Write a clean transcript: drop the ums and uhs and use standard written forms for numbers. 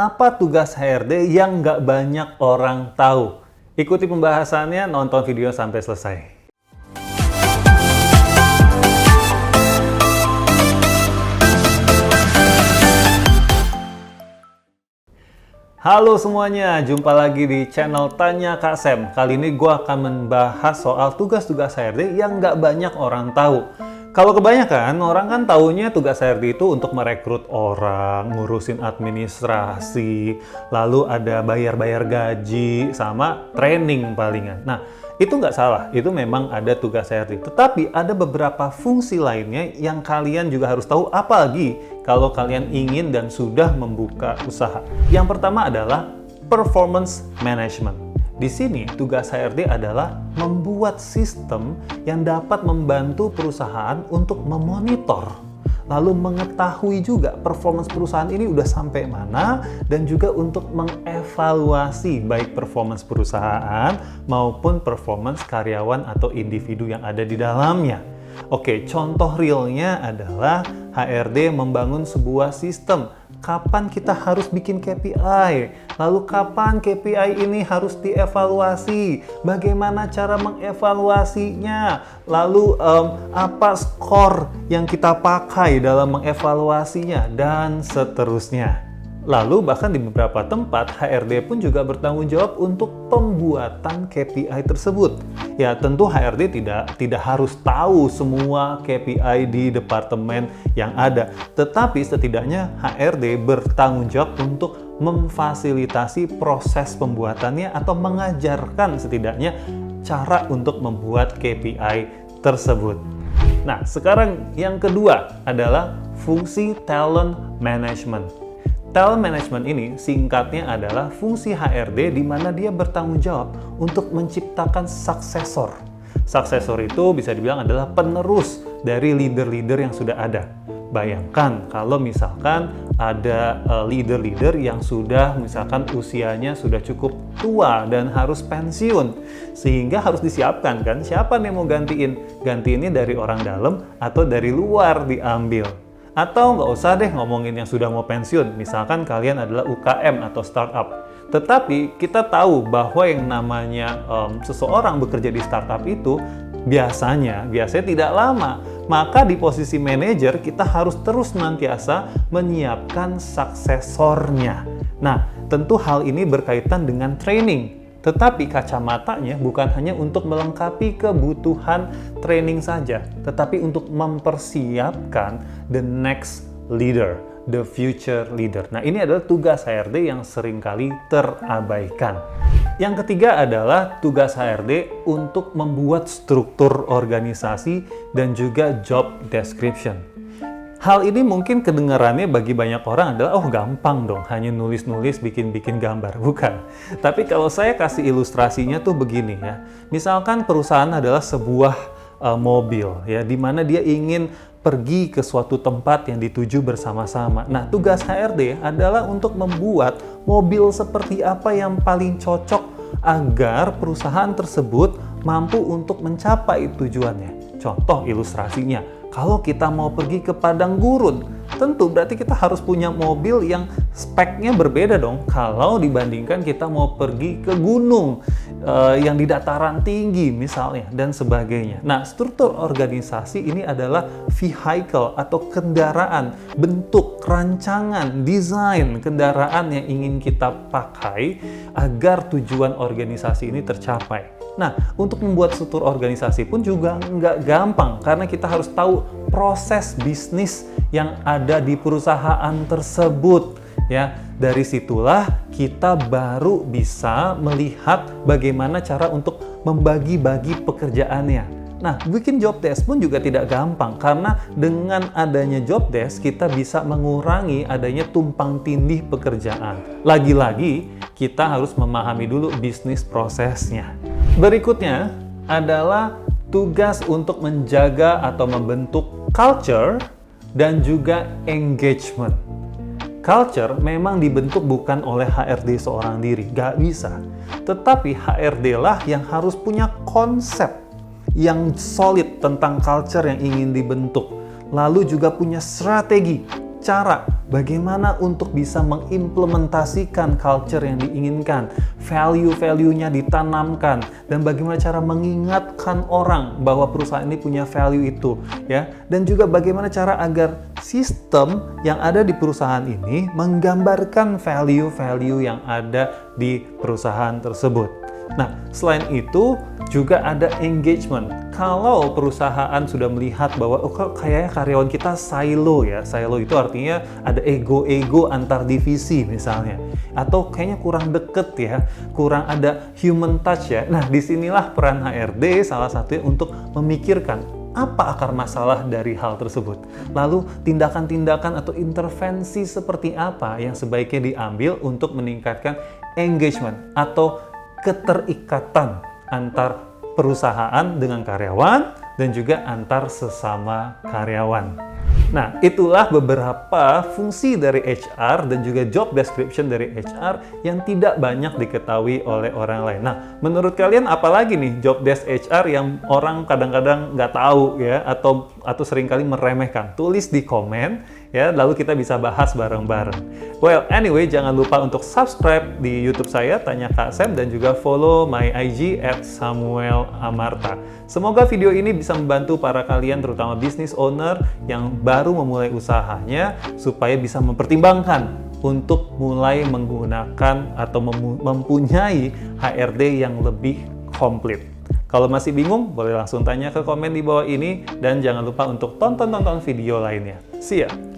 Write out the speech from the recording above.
Apa tugas HRD yang nggak banyak orang tahu? Ikuti pembahasannya, nonton video sampai selesai. Halo semuanya, jumpa lagi di channel Tanya Kak Sam. Kali ini gue akan membahas soal tugas-tugas HRD yang nggak banyak orang tahu. Kalau kebanyakan, orang kan taunya tugas HRD itu untuk merekrut orang, ngurusin administrasi, lalu ada bayar-bayar gaji, sama training palingan. Nah, itu nggak salah, itu memang ada tugas HRD. Tetapi ada beberapa fungsi lainnya yang kalian juga harus tahu, apalagi kalau kalian ingin dan sudah membuka usaha. Yang pertama adalah performance management. Di sini tugas HRD adalah membuat sistem yang dapat membantu perusahaan untuk memonitor, lalu mengetahui juga performance perusahaan ini udah sampai mana, dan juga untuk mengevaluasi baik performance perusahaan maupun performance karyawan atau individu yang ada di dalamnya. Oke, contoh realnya adalah HRD membangun sebuah sistem. Kapan kita harus bikin KPI? Lalu kapan KPI ini harus dievaluasi? Bagaimana cara mengevaluasinya? Lalu apa skor yang kita pakai dalam mengevaluasinya? Dan seterusnya. Lalu bahkan di beberapa tempat HRD pun juga bertanggung jawab untuk pembuatan KPI tersebut. Ya tentu HRD tidak harus tahu semua KPI di departemen yang ada, tetapi setidaknya HRD bertanggung jawab untuk memfasilitasi proses pembuatannya atau mengajarkan setidaknya cara untuk membuat KPI tersebut. Nah, sekarang yang kedua adalah fungsi talent management. Talent management ini singkatnya adalah fungsi HRD di mana dia bertanggung jawab untuk menciptakan suksesor. Suksesor itu bisa dibilang adalah penerus dari leader-leader yang sudah ada. Bayangkan kalau misalkan ada leader-leader yang sudah misalkan usianya sudah cukup tua dan harus pensiun, sehingga harus disiapkan kan siapa nih mau gantiin. Gantiinnya dari orang dalam atau dari luar diambil. Atau nggak usah deh ngomongin yang sudah mau pensiun, misalkan kalian adalah UKM atau startup. Tetapi kita tahu bahwa yang namanya seseorang bekerja di startup itu biasanya tidak lama. Maka di posisi manajer kita harus terus senantiasa menyiapkan suksesornya. Nah, tentu hal ini berkaitan dengan training. Tetapi kacamatanya bukan hanya untuk melengkapi kebutuhan training saja, tetapi untuk mempersiapkan the next leader, the future leader. Nah, ini adalah tugas HRD yang seringkali terabaikan. Yang ketiga adalah tugas HRD untuk membuat struktur organisasi dan juga job description. Hal ini mungkin kedengarannya bagi banyak orang adalah, oh gampang dong, hanya nulis-nulis, bikin-bikin gambar. Bukan. Tapi kalau saya kasih ilustrasinya tuh begini ya. Misalkan perusahaan adalah sebuah mobil, ya, di mana dia ingin pergi ke suatu tempat yang dituju bersama-sama. Nah, tugas HRD adalah untuk membuat mobil seperti apa yang paling cocok agar perusahaan tersebut mampu untuk mencapai tujuannya. Contoh ilustrasinya, kalau kita mau pergi ke padang gurun, tentu berarti kita harus punya mobil yang speknya berbeda dong kalau dibandingkan kita mau pergi ke gunung yang di dataran tinggi misalnya dan sebagainya. Nah, struktur organisasi ini adalah vehicle atau kendaraan, bentuk, rancangan, desain kendaraan yang ingin kita pakai agar tujuan organisasi ini tercapai. Nah, untuk membuat struktur organisasi pun juga nggak gampang karena kita harus tahu proses bisnis yang ada di perusahaan tersebut. Ya, dari situlah kita baru bisa melihat bagaimana cara untuk membagi-bagi pekerjaannya. Nah, bikin job desk pun juga tidak gampang karena dengan adanya job desk kita bisa mengurangi adanya tumpang tindih pekerjaan. Lagi-lagi, kita harus memahami dulu bisnis prosesnya. Berikutnya adalah tugas untuk menjaga atau membentuk culture dan juga engagement. Culture memang dibentuk bukan oleh HRD seorang diri, gak bisa. Tetapi HRD lah yang harus punya konsep yang solid tentang culture yang ingin dibentuk. Lalu juga punya strategi cara bagaimana untuk bisa mengimplementasikan culture yang diinginkan, value-value-nya ditanamkan, dan bagaimana cara mengingatkan orang bahwa perusahaan ini punya value itu, ya. Dan juga bagaimana cara agar sistem yang ada di perusahaan ini menggambarkan value-value yang ada di perusahaan tersebut. Nah, selain itu juga ada engagement. Kalau perusahaan sudah melihat bahwa kayaknya karyawan kita silo ya. Silo itu artinya ada ego-ego antar divisi misalnya. Atau kayaknya kurang deket ya, kurang ada human touch ya. Nah, disinilah peran HRD salah satunya untuk memikirkan apa akar masalah dari hal tersebut. Lalu tindakan-tindakan atau intervensi seperti apa yang sebaiknya diambil untuk meningkatkan engagement atau keterikatan antar perusahaan dengan karyawan dan juga antar sesama karyawan. Nah, itulah beberapa fungsi dari HR dan juga job description dari HR yang tidak banyak diketahui oleh orang lain. Nah, menurut kalian apalagi nih job desk HR yang orang kadang-kadang nggak tahu ya atau seringkali meremehkan? Tulis di komen ya, lalu kita bisa bahas bareng-bareng. Well, anyway, jangan lupa untuk subscribe di YouTube saya, Tanya Kak Sam, dan juga follow my IG @samuelamarta. Semoga video ini bisa membantu para kalian, terutama business owner yang baru memulai usahanya, supaya bisa mempertimbangkan untuk mulai menggunakan atau mempunyai HRD yang lebih komplit. Kalau masih bingung, boleh langsung tanya ke komen di bawah ini, dan jangan lupa untuk tonton video lainnya. See ya!